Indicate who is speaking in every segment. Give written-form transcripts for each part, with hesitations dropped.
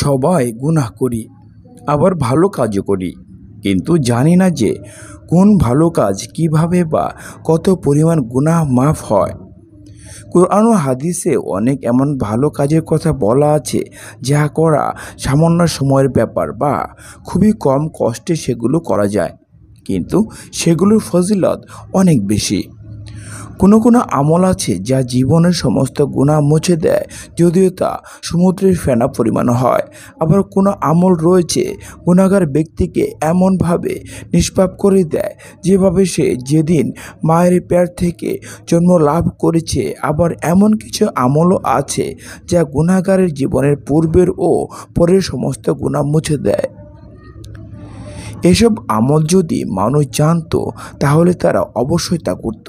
Speaker 1: সবাই গুনাহ করি, আবার ভালো কাজও করি, কিন্তু জানি না যে কোন ভালো কাজ কিভাবে বা কত পরিমাণ গুনাহ মাফ হয়। কুরআন ও হাদিসে অনেক এমন ভালো কাজের কথা বলা আছে যা করা সামান্য সময়ের ব্যাপার বা খুবই কম কষ্টে সেগুলো করা যায়, কিন্তু সেগুলোর ফজিলত অনেক বেশি। কোনো কোনো আমল আছে যা জীবনের সমস্ত গুনাহ মুছে দেয়, যদিও তা সমুদ্রের ফেনা পরিমাণ হয়। আবার কোনো আমল রয়েছে গুনাহগার ব্যক্তিকে এমনভাবে নিষ্পাপ করে দেয় যেভাবে সে যেদিন মায়ের পেট থেকে জন্ম লাভ করেছে। আবার এমন কিছু আমলও আছে যা গুনাহগারের জীবনের পূর্বের ও পরের সমস্ত গুনাহ মুছে দেয়। এসব আমল যদি মানুষ জানত তাহলে তারা অবশ্যই তা করত।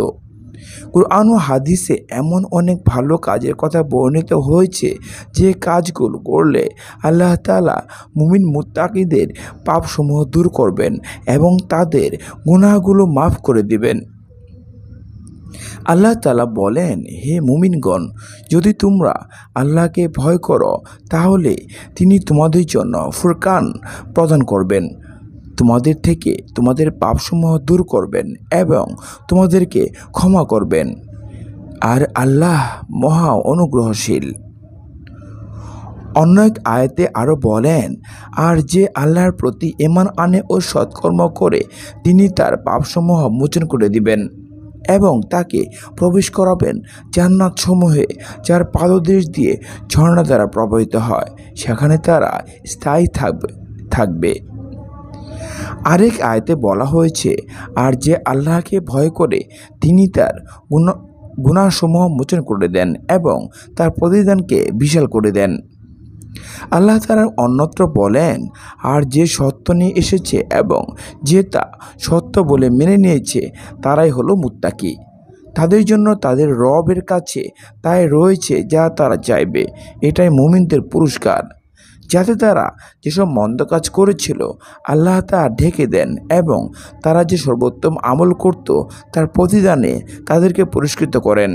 Speaker 1: কুরআন ও হাদিসে এমন অনেক ভালো কাজের কথা বর্ণিত হয়েছে যে কাজগুলো করলে আল্লাহ তাআলা মুমিন মুত্তাকিদের পাপসমূহ দূর করবেন এবং তাদের গুনাহগুলো মাফ করে দিবেন। আল্লাহ তাআলা বলেন, হে মুমিনগণ, যদি তোমরা আল্লাহকে ভয় করো তাহলে তিনি তোমাদের জন্য ফুরকান প্রদান করবেন, তোমাদের থেকে তোমাদের পাপসমূহ দূর করবেন এবং তোমাদেরকে ক্ষমা করবেন। আর আল্লাহ মহা অনুগ্রহশীল। অন্য এক আয়াতে আরও বলেন, আর যে আল্লাহর প্রতি ঈমান আনে ও সৎকর্ম করে তিনি তার পাপসমূহ মোচন করে দিবেন এবং তাকে প্রবেশ করাবেন জান্নাত সমূহে যার পাদদেশ দিয়ে ঝর্ণা দ্বারা প্রবাহিত হয়, সেখানে তারা স্থায়ী থাকবে। আরেক আয়াতে বলা হয়েছে, আর যে আল্লাহকে ভয় করে তিনি তার গুনাহসমূহ মোচন করে দেন এবং তার প্রতিদানকে বিশাল করে দেন। আল্লাহ তাআলা অন্যত্র বলেন, আর যে সত্য নিয়ে এসেছে এবং যে তা সত্য বলে মেনে নিয়েছে তারাই হলো মুত্তাকি। তাদের জন্য তাদের রবের কাছে তাই রয়েছে যা তারা চাইবে, এটাই মুমিনদের পুরস্কার। যাতে তারা যেসব মন্দ কাজ করেছিল আল্লাহ তা ঢেকে দেন এবং তারা যে সর্বোত্তম আমল করত তার প্রতিদানে তাদেরকে পুরস্কৃত করেন।